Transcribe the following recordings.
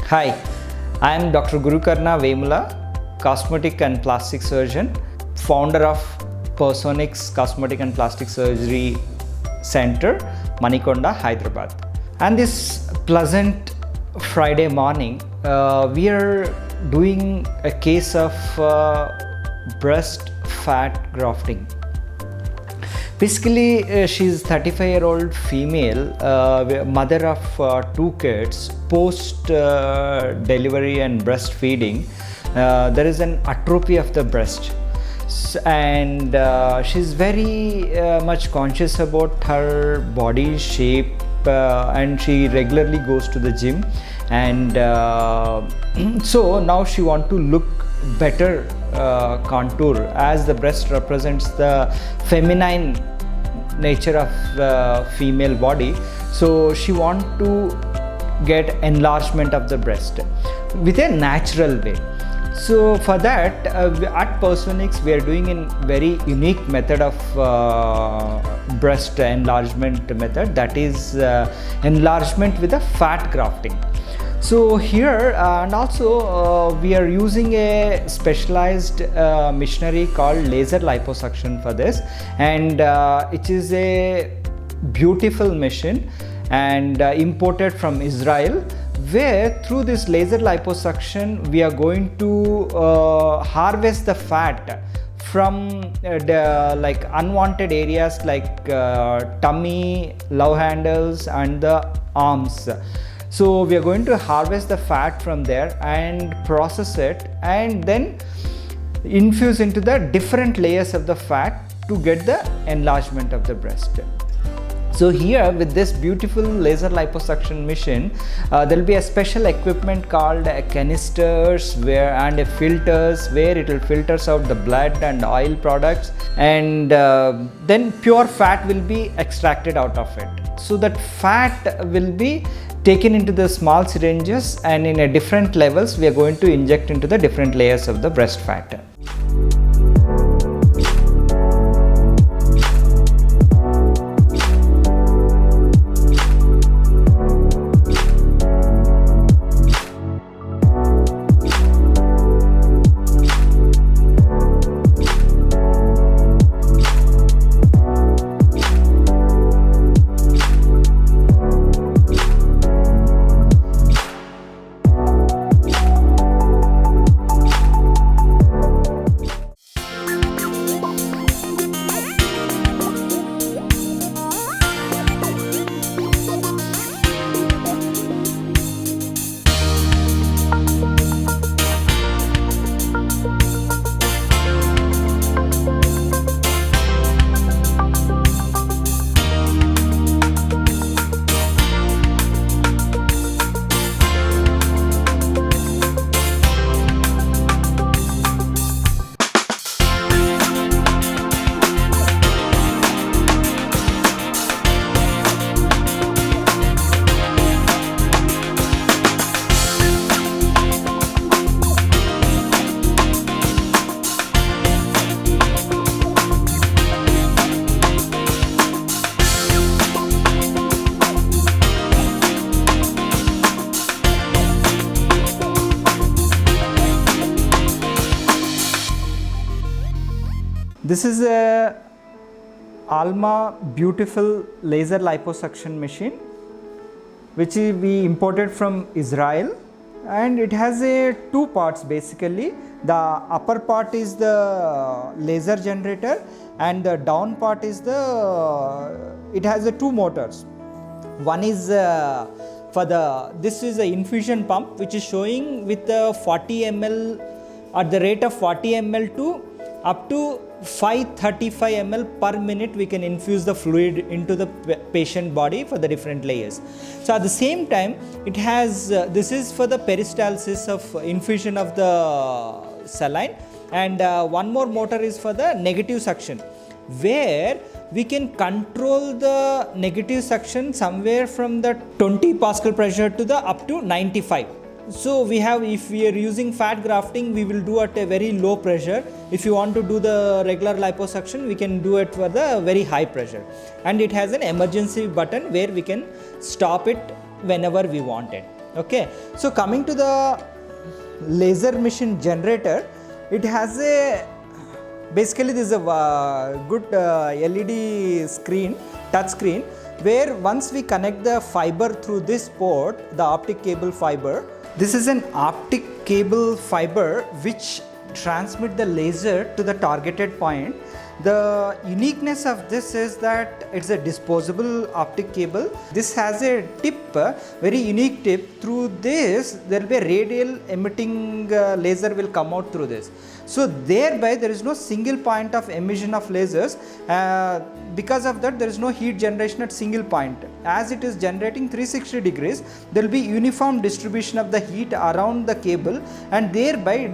Hi, I am Dr. Gurukarna Vemula, cosmetic and plastic surgeon, founder of Personiks Cosmetic and Plastic Surgery Center, Manikonda, Hyderabad. And this pleasant Friday morning, we are doing a case of breast fat grafting. Basically, she's 35-year-old female, mother of 2 kids, post delivery and breastfeeding. There is an atrophy of the breast, and she's very much conscious about her body shape, and she regularly goes to the gym, and so now she wants to look better contour, as the breast represents the feminine nature of the female body. So she wants to get enlargement of the breast with a natural way. So for that, at Personiks we are doing a very unique method of breast enlargement method, that is enlargement with a fat grafting. So here and also we are using a specialized machinery called laser liposuction for this, and it is a beautiful machine and imported from Israel, where through this laser liposuction we are going to harvest the fat from the unwanted areas like tummy, love handles and the arms. So we are going to harvest the fat from there and process it, and then infuse into the different layers of the fat to get the enlargement of the breast. So here with this beautiful laser liposuction machine, there will be a special equipment called canisters and filters, where it will filters out the blood and oil products, and then pure fat will be extracted out of it. So that fat will be taken into the small syringes, and in a different levels we are going to inject into the different layers of the breast fat. This is a Alma beautiful laser liposuction machine, which we imported from Israel, and it has 2 parts basically. The upper part is the laser generator, and the down part is it has 2 motors. One is this is an infusion pump, which is showing with the 40 ml at the rate of 40 ml to up to 535 ml per minute we can infuse the fluid into the patient body for the different layers. So at the same time, it has this is for the peristalsis of infusion of the saline, and one more motor is for the negative suction, where we can control the negative suction somewhere from the 20 Pascal pressure to the up to 95. So we have, if we are using fat grafting, we will do at a very low pressure. If you want to do the regular liposuction, we can do it for the very high pressure. And it has an emergency button where we can stop it whenever we want it. Okay, so coming to the laser machine generator, it has a basically this is a good LED screen, touch screen, where once we connect the fiber through this port, the optic cable fiber, this is an optic cable fiber which transmit the laser to the targeted point. The uniqueness of this is that it's a disposable optic cable. This has a tip, very unique tip. Through this there will be a radial emitting laser will come out through this. So thereby there is no single point of emission of lasers. Because of that there is no heat generation at single point. As it is generating 360 degrees, there will be uniform distribution of the heat around the cable, and thereby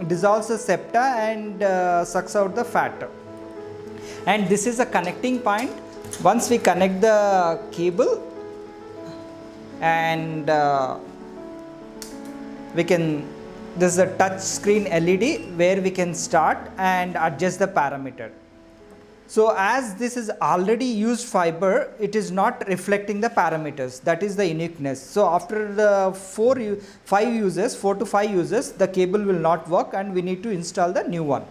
dissolves the septa and sucks out the fat. And this is a connecting point. Once we connect the cable, and we can, this is a touch screen LED where we can start and adjust the parameter. So as this is already used fiber, it is not reflecting the parameters. That is the uniqueness. So after the 4 to 5 uses, the cable will not work and we need to install the new one.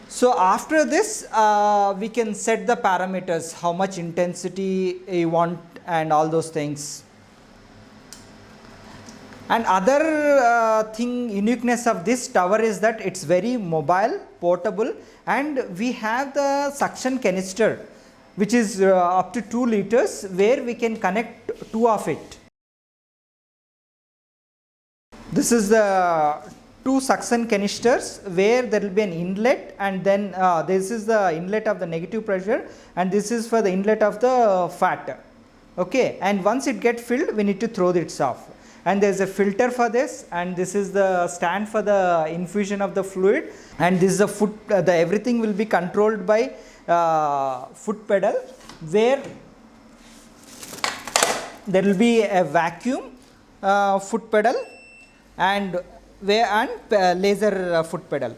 So after this, we can set the parameters, how much intensity you want and all those things. And other uniqueness of this tower is that it's very mobile, portable, and we have the suction canister which is up to 2 liters, where we can connect 2 of it. This is the 2 suction canisters where there will be an inlet, and then this is the inlet of the negative pressure, and this is for the inlet of the fat. Okay, and once it gets filled, we need to throw it off. And there is a filter for this, and this is the stand for the infusion of the fluid, and this is the foot, everything will be controlled by foot pedal, where there will be a vacuum foot pedal and laser foot pedal.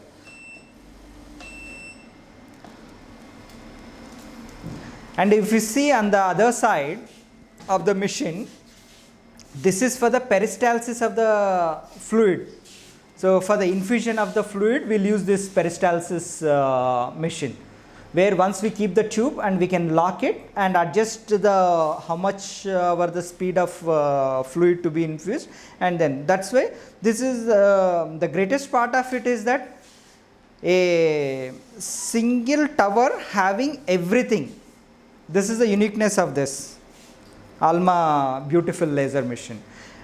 And if you see on the other side of the machine, this is for the peristalsis of the fluid. So for the infusion of the fluid, we'll use this peristalsis machine, where once we keep the tube and we can lock it and adjust the how much the speed of fluid to be infused, and then that's why this is the greatest part of it is that a single tower having everything. This is the uniqueness of this Alma beautiful laser machine.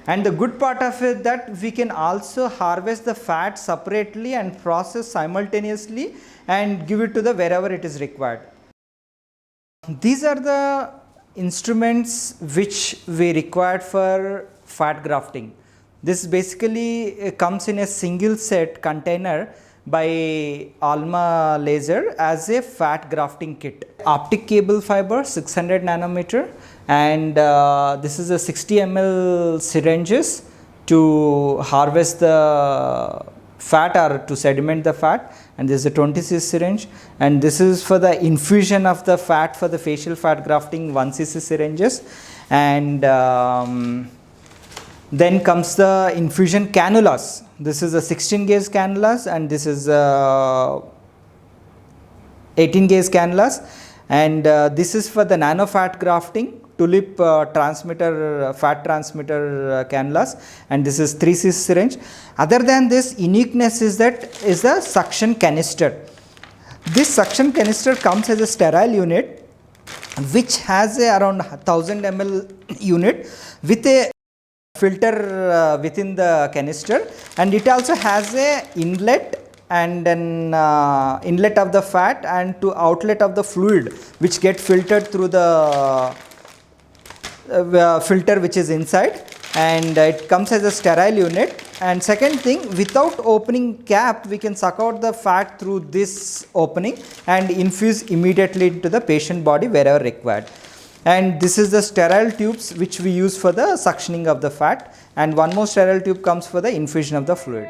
And the good part of it that we can also harvest the fat separately and process simultaneously and give it to the wherever it is required. These are the instruments which we required for fat grafting. This basically comes in a single set container by Alma laser as a fat grafting kit. Optic cable fiber 600 nanometer, and this is a 60 ml syringes to harvest the fat or to sediment the fat, and this is a 20 cc syringe, and this is for the infusion of the fat for the facial fat grafting 1 cc syringes, and then comes the infusion cannulas. This is a 16 gauge cannulas, and this is 18 gauge cannulas, and this is for the nano fat grafting tulip transmitter fat transmitter cannulas, and this is 3 cc syringe. Other than this, uniqueness is that is the suction canister. This suction canister comes as a sterile unit which has a around 1000 ml unit with a filter within the canister, and it also has a inlet and an inlet of the fat and to outlet of the fluid which get filtered through the filter which is inside, and it comes as a sterile unit. And second thing, without opening cap, we can suck out the fat through this opening and infuse immediately into the patient body wherever required. And this is the sterile tubes which we use for the suctioning of the fat, and one more sterile tube comes for the infusion of the fluid.